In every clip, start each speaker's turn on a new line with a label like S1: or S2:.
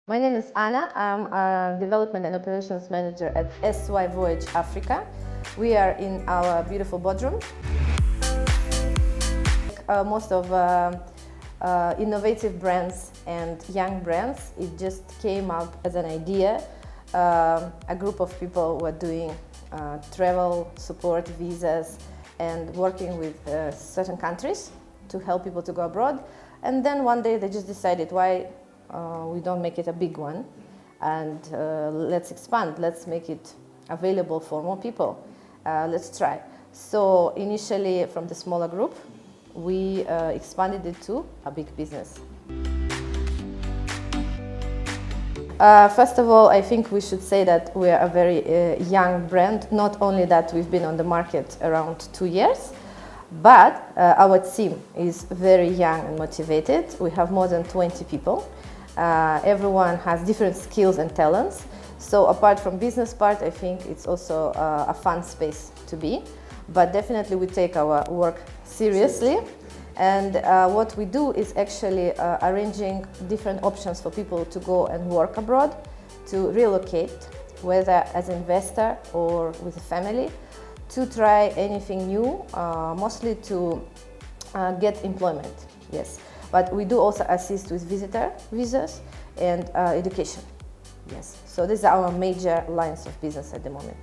S1: My name is Anna. I'm a Development and Operations Manager at SY Voyage Africa. We are in our beautiful boardroom. Most of innovative brands and young brands, it just came up as an idea. A group of people were doing travel support, visas, and working with certain countries to help people to go abroad. And then one day they just decided, why we don't make it a big one, and let's expand, let's make it available for more people. Let's try. So initially from the smaller group, we expanded it to a big business. First of all, I think we should say that we are a very young brand. Not only that we've been on the market around 2 years, but our team is very young and motivated. We have more than 20 people. Everyone has different skills and talents. So apart from business part, I think it's also a fun space to be. But definitely we take our work seriously. And what we do is actually arranging different options for people to go and work abroad, to relocate, whether as an investor or with a family, to try anything new, mostly to get employment, yes. But we do also assist with visitor visas and education, yes. So these are our major lines of business at the moment.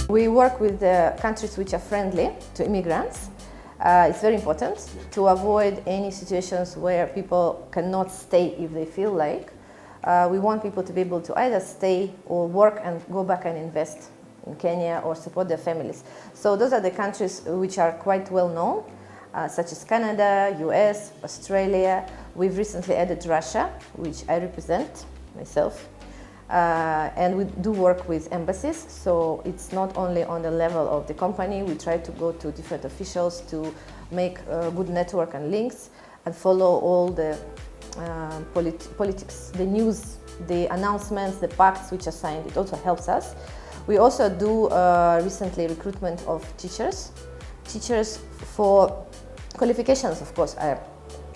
S1: We work with the countries which are friendly to immigrants. It's very important to avoid any situations where people cannot stay if they feel like. We want people to be able to either stay or work and go back and invest in Kenya or support their families. So those are the countries which are quite well known, such as Canada, US, Australia. We've recently added Russia, which I represent myself. And we do work with embassies, so it's not only on the level of the company. We try to go to different officials to make a good network and links and follow all the politics, the news, the announcements, the pacts which are signed. It also helps us. We also do recently recruitment of teachers. Teachers for qualifications, of course,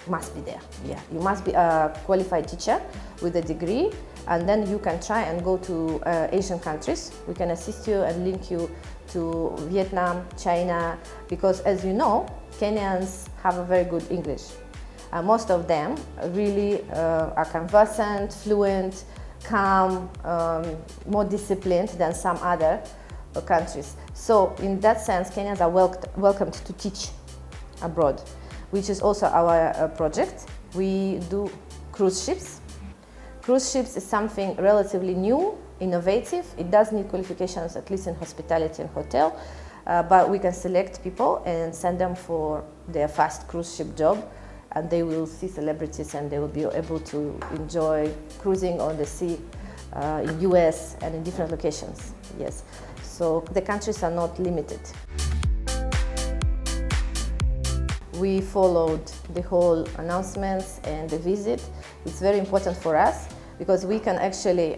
S1: must be there. Yeah, you must be a qualified teacher with a degree, and then you can try and go to Asian countries. We can assist you and link you to Vietnam, China, because as you know, Kenyans have a very good English. Most of them really are conversant, fluent, calm, more disciplined than some other countries. So in that sense, Kenyans are welcomed to teach abroad, which is also our project. We do cruise ships. Cruise ships is something relatively new, innovative. It does need qualifications, at least in hospitality and hotel, but we can select people and send them for their first cruise ship job, and they will see celebrities and they will be able to enjoy cruising on the sea in US and in different locations, yes. So the countries are not limited. We followed the whole announcements and the visit. It's very important for us because we can actually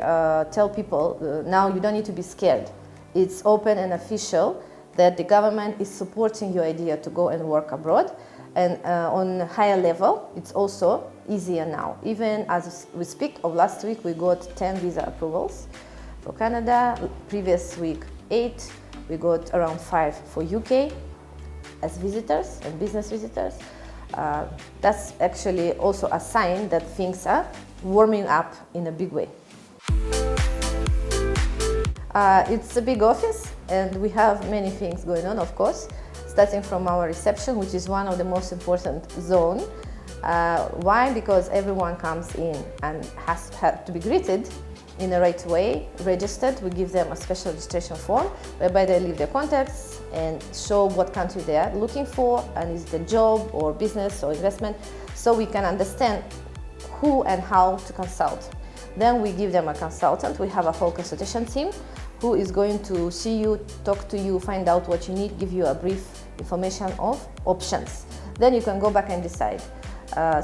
S1: tell people, now you don't need to be scared. It's open and official that the government is supporting your idea to go and work abroad. And on a higher level, it's also easier now. Even as we speak, of last week, we got 10 visa approvals for Canada. Previous week, 8. We got around 5 for UK. As visitors and business visitors. That's actually also a sign that things are warming up in a big way. It's a big office and we have many things going on, of course, starting from our reception, which is one of the most important zones. Why? Because everyone comes in and has to be greeted in the right way, registered. We give them a special registration form whereby they leave their contacts and show what country they are looking for and is it a job or business or investment, so we can understand who and how to consult. Then we give them a consultant. We have a whole consultation team who is going to see you, talk to you, find out what you need, give you a brief information of options. Then you can go back and decide.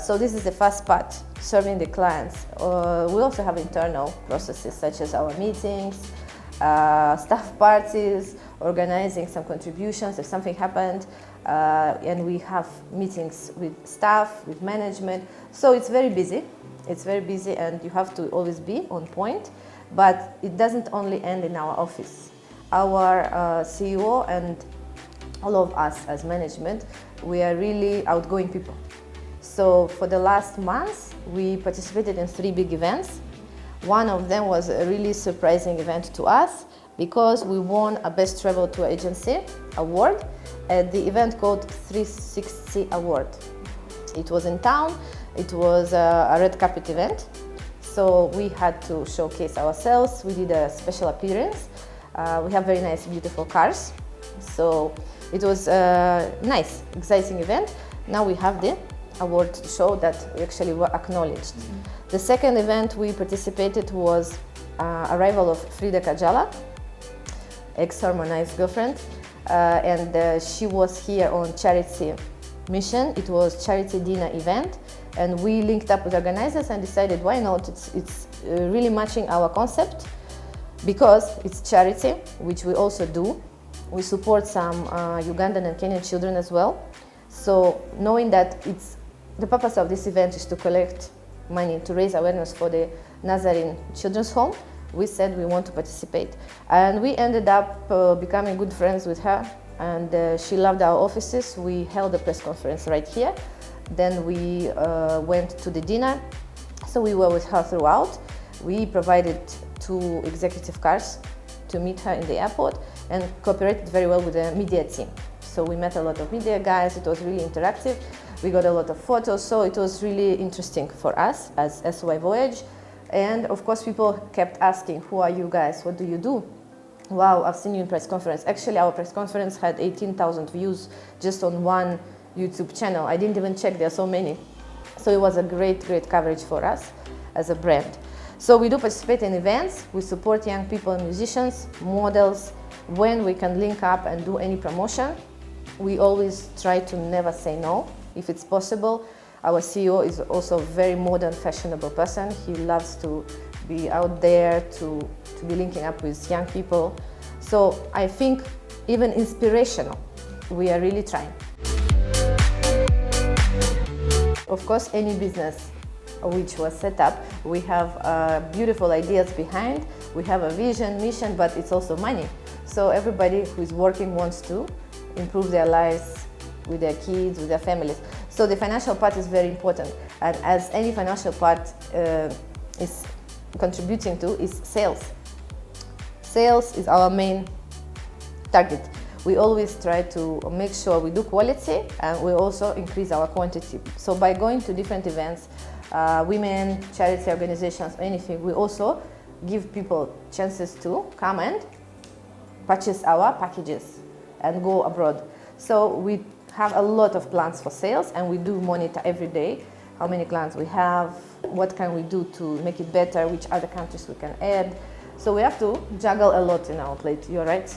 S1: So this is the first part, serving the clients. We also have internal processes such as our meetings, staff parties, organizing some contributions if something happened, and we have meetings with staff, with management. So it's very busy, It's very busy and you have to always be on point, but it doesn't only end in our office. Our CEO and all of us as management, we are really outgoing people. So for the last month, we participated in 3 big events. One of them was a really surprising event to us because we won a Best Travel Tour Agency award at the event called 360 Award. It was in town, it was a red carpet event, so we had to showcase ourselves. We did a special appearance. We have very nice, beautiful cars, so it was a nice, exciting event. Now we have the award to show that we actually were acknowledged. The second event we participated was arrival of Frida Kajala, ex-harmonized girlfriend, and she was here on charity mission. It was charity dinner event, and we linked up with organizers and decided why not. It's really matching our concept because it's charity, which we also do. We support some Ugandan and Kenyan children as well. So knowing that the purpose of this event is to collect money to raise awareness for the Nazarene Children's Home, we said we want to participate. And we ended up becoming good friends with her, and she loved our offices. We held a press conference right here. Then we went to the dinner. So we were with her throughout. We provided 2 executive cars to meet her in the airport and cooperated very well with the media team. So we met a lot of media guys. It was really interactive. We got a lot of photos, so it was really interesting for us as SY Voyage. And of course, people kept asking, who are you guys? What do you do? Wow, I've seen you in press conference. Actually, our press conference had 18,000 views just on one YouTube channel. I didn't even check, there are so many. So it was a great, great coverage for us as a brand. So we do participate in events. We support young people and musicians, models. When we can link up and do any promotion, we always try to never say no, if it's possible. Our CEO is also a very modern, fashionable person. He loves to be out there, to be linking up with young people. So I think even inspirational, we are really trying. Of course, any business which was set up, we have beautiful ideas behind. We have a vision, mission, but it's also money. So everybody who is working wants to improve their lives with their kids, with their families. So the financial part is very important, and as any financial part is contributing to is sales. Sales is our main target. We always try to make sure we do quality and we also increase our quantity. So by going to different events, women, charity organizations, anything, we also give people chances to come and purchase our packages and go abroad. So we have a lot of plans for sales, and we do monitor every day how many clients we have, what can we do to make it better, which other countries we can add. So we have to juggle a lot in our plate, you're right.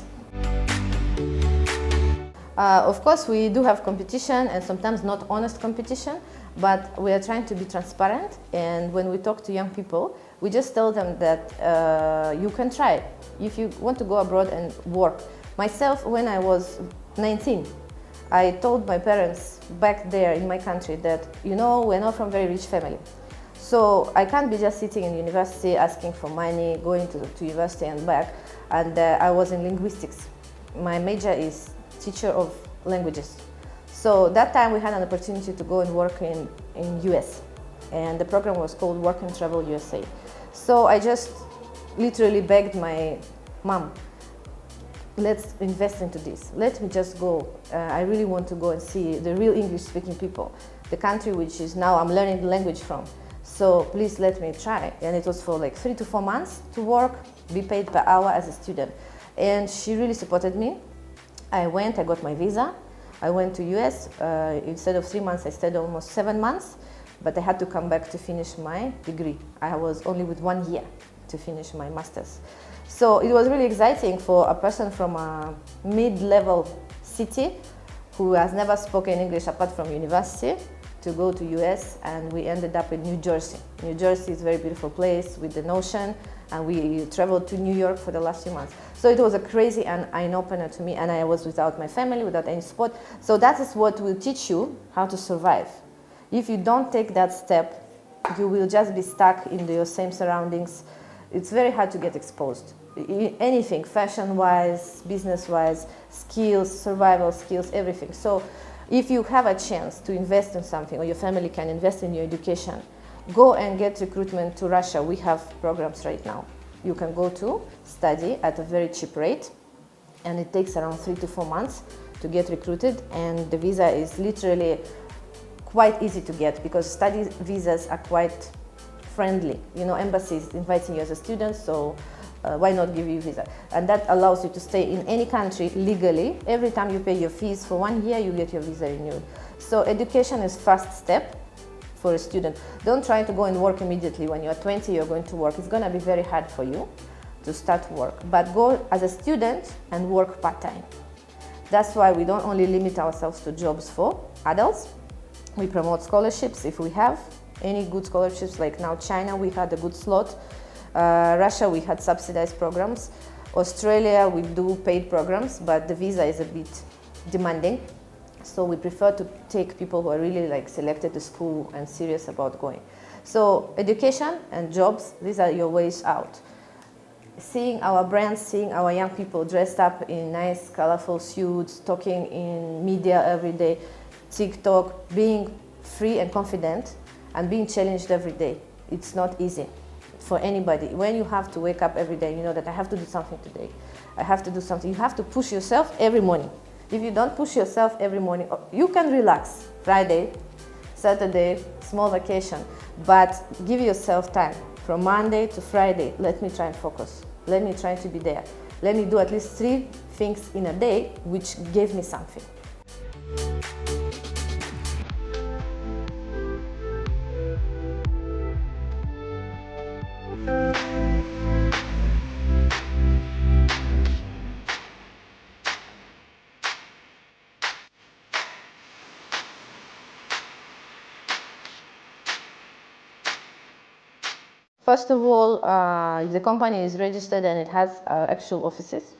S1: Of course, we do have competition, and sometimes not honest competition, but we are trying to be transparent. And when we talk to young people, we just tell them that you can try if you want to go abroad and work. Myself, when I was 19, I told my parents back there in my country that, you know, we're not from a very rich family. So I can't be just sitting in university asking for money, going to university and back. And I was in linguistics. My major is teacher of languages. So that time we had an opportunity to go and work in US. And the program was called Work and Travel USA. So I just literally begged my mom, let's invest into this. Let me just go. I really want to go and see the real English-speaking people, the country which is now I'm learning the language from. So please let me try. And it was for like 3 to 4 months to work, be paid per hour as a student. And she really supported me. I went, I got my visa. I went to US. Instead of 3 months, I stayed almost 7 months. But I had to come back to finish my degree. I was only with 1 year to finish my master's. So it was really exciting for a person from a mid-level city who has never spoken English apart from university to go to US, and we ended up in New Jersey. New Jersey is a very beautiful place with the ocean, and we traveled to New York for the last few months. So it was a crazy and eye-opener to me, and I was without my family, without any support. So that is what will teach you how to survive. If you don't take that step, you will just be stuck in your same surroundings. It's very hard to get exposed. Anything, fashion-wise, business-wise, skills, survival skills, everything. So if you have a chance to invest in something, or your family can invest in your education, go and get recruitment to Russia. We have programs right now. You can go to study at a very cheap rate, and it takes around 3 to 4 months to get recruited, and the visa is literally quite easy to get because study visas are quite friendly. You know, embassies inviting you as a student, so why not give you a visa? And that allows you to stay in any country legally. Every time you pay your fees for 1 year, you get your visa renewed. So education is first step for a student. Don't try to go and work immediately. When you're 20, you're going to work. It's going to be very hard for you to start work. But go as a student and work part-time. That's why we don't only limit ourselves to jobs for adults. We promote scholarships if we have any good scholarships, like now China, we had a good slot. Russia, we had subsidized programs. Australia, we do paid programs, but the visa is a bit demanding. So we prefer to take people who are really like selected to school and serious about going. So education and jobs, these are your ways out. Seeing our brands, seeing our young people dressed up in nice, colorful suits, talking in media every day, TikTok, being free and confident and being challenged every day. It's not easy for anybody. When you have to wake up every day, you know that I have to do something today. I have to do something. You have to push yourself every morning. If you don't push yourself every morning, you can relax Friday, Saturday, small vacation, but give yourself time. From Monday to Friday, let me try and focus. Let me try to be there. Let me do at least 3 things in a day which gave me something. First of all, if the company is registered and it has actual offices,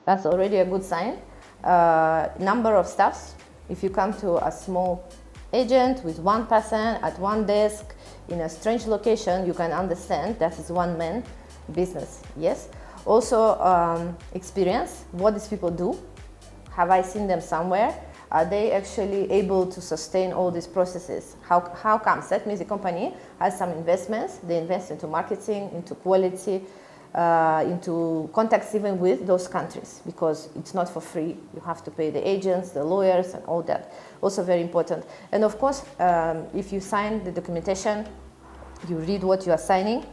S1: that's already a good sign. Number of staffs. If you come to a small agent with 1 person at 1 desk in a strange location, you can understand that is one-man business, yes. Also, experience, what these people do. Have I seen them somewhere? Are they actually able to sustain all these processes? How comes? That means the company has some investments. They invest into marketing, into quality, into contacts even with those countries, because it's not for free. You have to pay the agents, the lawyers, and all that. Also very important. And of course, if you sign the documentation, you read what you are signing,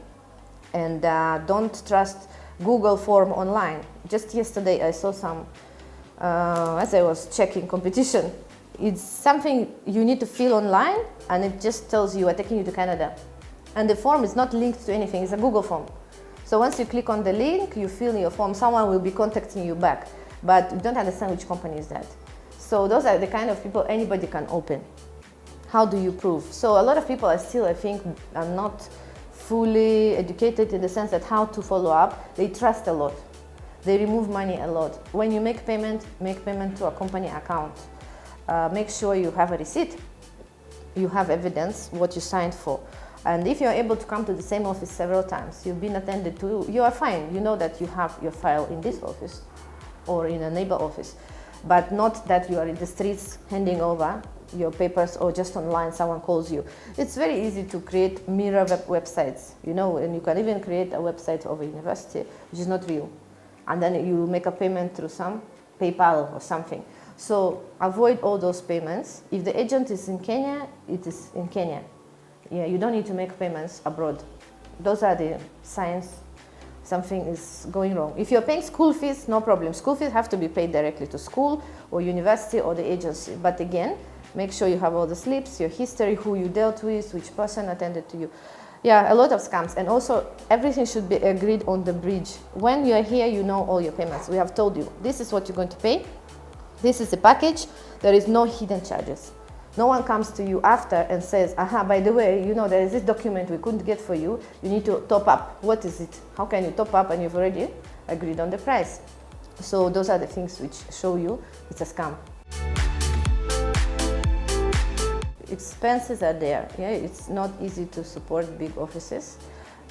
S1: and don't trust Google form online. Just yesterday I saw some, as I was checking competition, it's something you need to fill online, and it just tells you, I'm taking you to Canada. And the form is not linked to anything, it's a Google form. So once you click on the link, you fill in your form, someone will be contacting you back, but you don't understand which company is that. So those are the kind of people anybody can open. How do you prove? So a lot of people are still, I think, are not fully educated in the sense that how to follow up. They trust a lot. They remove money a lot. When you make payment to a company account. Make sure you have a receipt, you have evidence what you signed for. And if you're able to come to the same office several times, you've been attended to, you are fine. You know that you have your file in this office or in a neighbor office, but not that you are in the streets handing over your papers, or just online someone calls you. It's very easy to create mirror websites, you know, and you can even create a website of a university which is not real. And then you make a payment through some PayPal or something. So avoid all those payments. If the agent is in Kenya, it is in Kenya. Yeah, you don't need to make payments abroad. Those are the signs something is going wrong. If you're paying school fees, no problem. School fees have to be paid directly to school or university or the agency. But again, make sure you have all the slips, your history, who you dealt with, which person attended to you. Yeah, a lot of scams. And also, everything should be agreed on the bridge. When you're here, you know all your payments. We have told you, this is what you're going to pay. This is the package. There is no hidden charges. No one comes to you after and says, aha, by the way, you know, there is this document we couldn't get for you. You need to top up. What is it? How can you top up and you've already agreed on the price? So those are the things which show you it's a scam. expenses are there. Yeah, it's not easy to support big offices,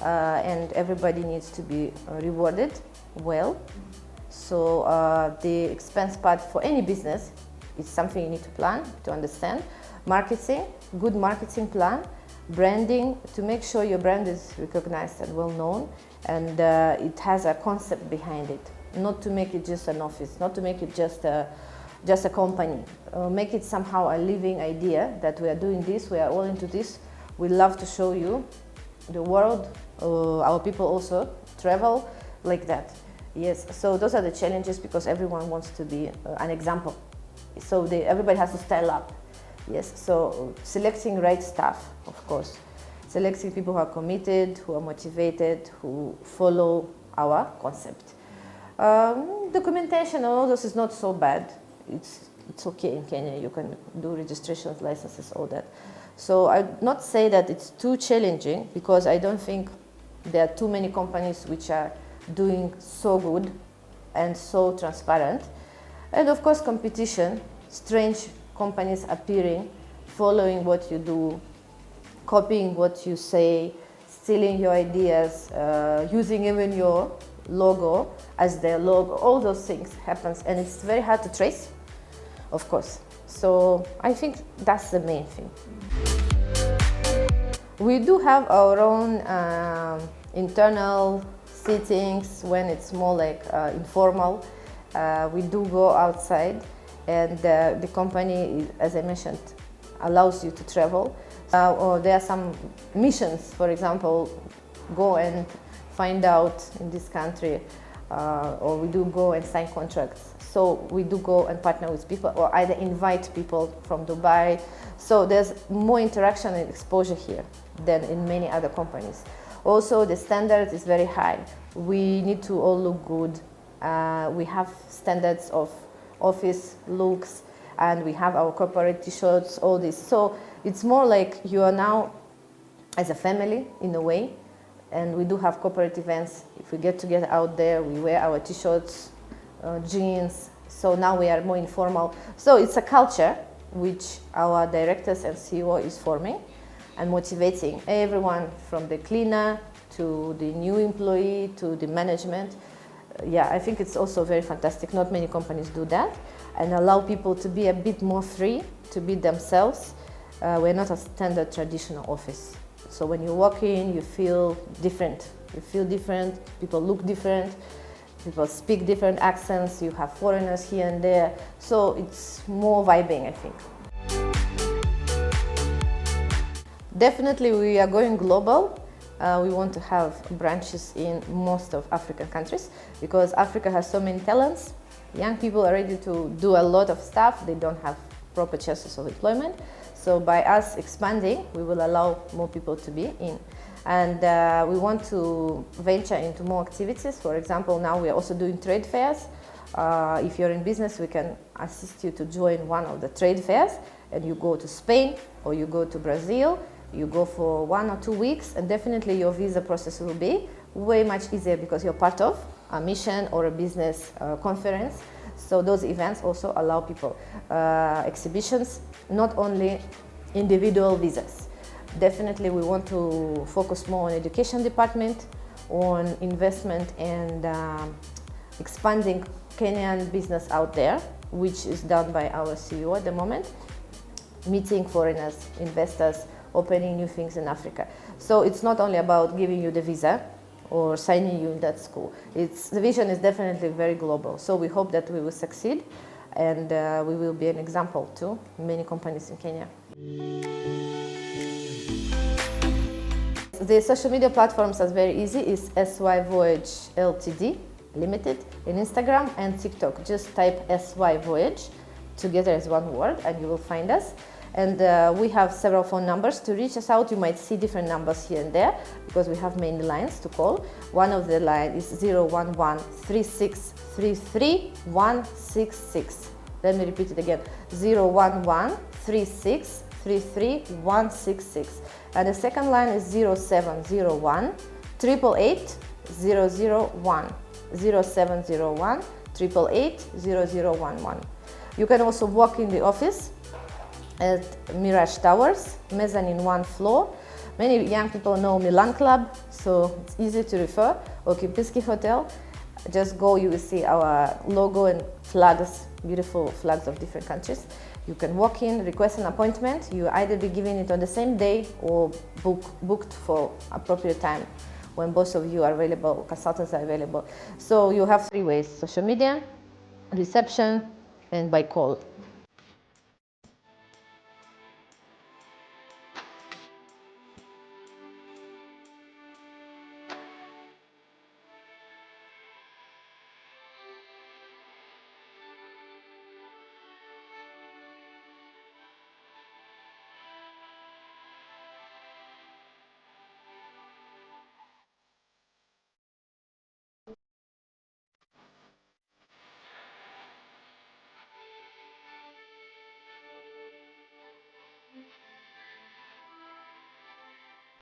S1: and everybody needs to be rewarded well. So the expense part for any business is something you need to plan, to understand. Marketing, good marketing plan, branding, to make sure your brand is recognized and well known, and it has a concept behind it. Not to make it just an office, not to make it just a company. Make it somehow a living idea that we are doing this, we are all into this. We love to show you the world. Our people also travel like that. Yes, so those are the challenges, because everyone wants to be an example. So everybody has to style up. Yes, so selecting right staff, of course. Selecting people who are committed, who are motivated, who follow our concept. Documentation and all this is not so bad. It's okay in Kenya. You can do registrations, licenses, all that. So I'd not say that it's too challenging, because I don't think there are too many companies which are doing so good and so transparent. And of course, competition, strange companies appearing, following what you do, copying what you say, stealing your ideas, using even your logo as their logo. All those things happens, and it's very hard to trace, of course. So I think that's the main thing. We do have our own internal seatings when it's more like informal. We do go outside, and the company, as I mentioned, allows you to travel. Or there are some missions, for example, go and find out in this country, or we do go and sign contracts. So we do go and partner with people, or either invite people from Dubai. So there's more interaction and exposure here than in many other companies. Also, the standard is very high. We need to all look good. We have standards of office looks, and we have our corporate t-shirts, all this. So it's more like you are now as a family in a way, and we do have corporate events. If we get together out there, we wear our t-shirts, jeans. So now we are more informal. So it's a culture which our directors and CEO is forming and motivating everyone, from the cleaner to the new employee to the management. Yeah, I think it's also very fantastic. Not many companies do that, and allow people to be a bit more free, to be themselves. We're not a standard traditional office. So when you walk in, you feel different. You feel different, people look different, people speak different accents, you have foreigners here and there. So it's more vibing, I think. Definitely we are going global. We want to have branches in most of African countries, because Africa has so many talents. Young people are ready to do a lot of stuff. They don't have proper chances of employment. So by us expanding, we will allow more people to be in. And we want to venture into more activities. For example, now we are also doing trade fairs. If you're in business, we can assist you to join one of the trade fairs, and you go to Spain or you go to Brazil. You go for 1 or 2 weeks, and definitely your visa process will be way much easier, because you're part of a mission or a business conference. So those events also allow people exhibitions, not only individual visas. Definitely we want to focus more on education department, on investment, and expanding Kenyan business out there, which is done by our CEO at the moment, meeting foreigners, investors, opening new things in Africa. So it's not only about giving you the visa or signing you in that school. The vision is definitely very global. So we hope that we will succeed, and we will be an example to many companies in Kenya. The social media platforms are very easy. It's SY Voyage LTD Limited in Instagram and TikTok. Just type SY Voyage together as one word, and you will find us. And we have several phone numbers to reach us out. You might see different numbers here and there, because we have many lines to call. One of the lines is 011-3633-166. Let me repeat it again, 011-3633-166. And the second line is 0701-888-001. 0701-888-0011. You can also walk in the office at Mirage Towers, mezzanine 1 floor. Many young people know Milan Club, so it's easy to refer, or Kempinski Hotel. Just go, you will see our logo and flags, beautiful flags of different countries. You can walk in, request an appointment. You either be given it on the same day or booked for appropriate time when both of you are available, consultants are available. So you have 3 ways: social media, reception, and by call.